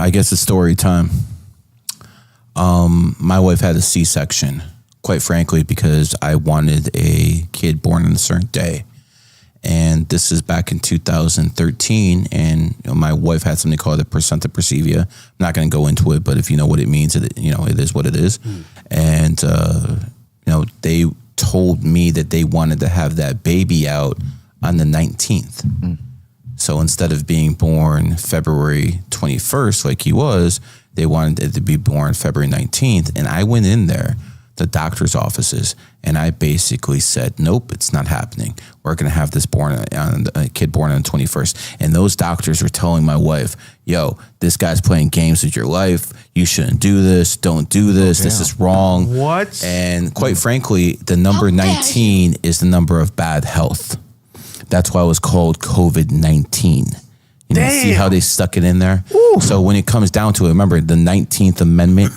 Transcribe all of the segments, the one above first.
I guess it's story time. My wife had a C-section, quite frankly, because I wanted a kid born on a certain day. And this is back in 2013, and my wife had something called a placenta previa. I'm not going to go into it, but if you know what it means, it is what it is. And they told me that they wanted to have that baby out on the 19th. So instead of being born February 21st like he was, they wanted it to be born February 19th. And I went in there, the doctor's offices, and I basically said, nope, it's not happening. We're going to have this kid born on the 21st. And those doctors were telling my wife, yo, this guy's playing games with your life. You shouldn't do this. Don't do this. This is wrong. What? And quite frankly, the number 19 is the number of bad health. That's why it was called COVID-19. See how they stuck it in there? Ooh. So when it comes down to it, remember the 19th Amendment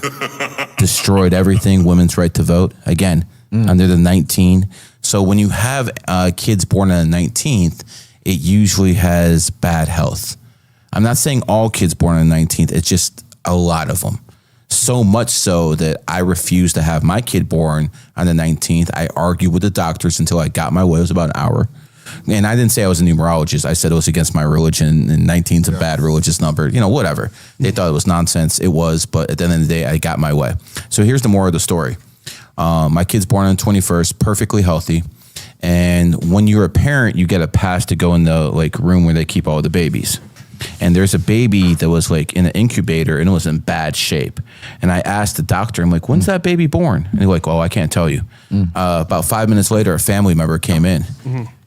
destroyed everything, women's right to vote, again, under the 19. So when you have kids born on the 19th, it usually has bad health. I'm not saying all kids born on the 19th, it's just a lot of them. So much so that I refused to have my kid born on the 19th. I argued with the doctors until I got my way. It was about an hour. And I didn't say I was a numerologist. I said it was against my religion, and 19 is a bad religious number. Whatever. They thought it was nonsense. It was, but at the end of the day, I got my way. So here's the moral of the story. My kid's born on the 21st, perfectly healthy. And when you're a parent, you get a pass to go in the room where they keep all the babies. And there's a baby that was in an incubator, and it was in bad shape. And I asked the doctor, I'm like, when's that baby born? And he's like, oh, I can't tell you. About 5 minutes later, a family member came in.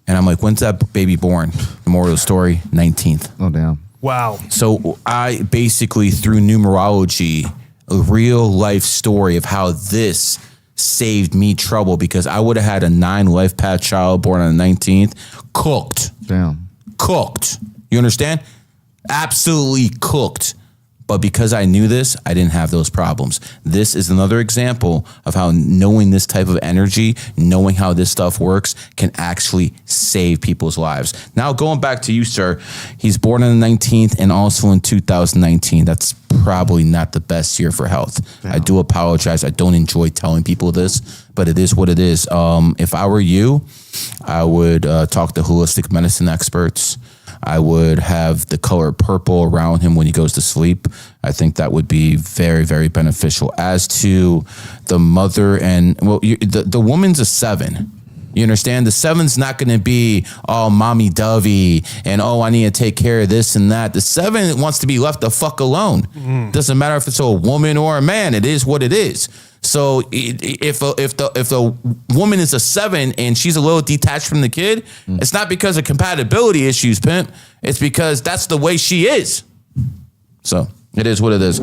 And I'm like, when's that baby born? The moral of the story, 19th. Oh, damn. Wow. So I basically, through numerology, a real life story of how this saved me trouble, because I would have had a 9 Lifepath child born on the 19th, cooked. Damn. Cooked. You understand? Absolutely cooked. But because I knew this, I didn't have those problems. This is another example of how knowing this type of energy, knowing how this stuff works, can actually save people's lives. Now, going back to you, sir, he's born on the 19th and also in 2019. That's probably not the best year for health. Yeah. I do apologize. I don't enjoy telling people this, but it is what it is. If I were you, I would talk to holistic medicine experts. I would have the color purple around him when he goes to sleep. I think that would be very, very beneficial. As to the mother the woman's a 7. You understand? The 7's not going to be, oh, mommy dovey, and oh, I need to take care of this and that. The 7 wants to be left the fuck alone. Doesn't matter if it's a woman or a man. It is what it is. So if the woman is a 7 and she's a little detached from the kid, it's not because of compatibility issues, pimp. It's because that's the way she is. So it is what it is.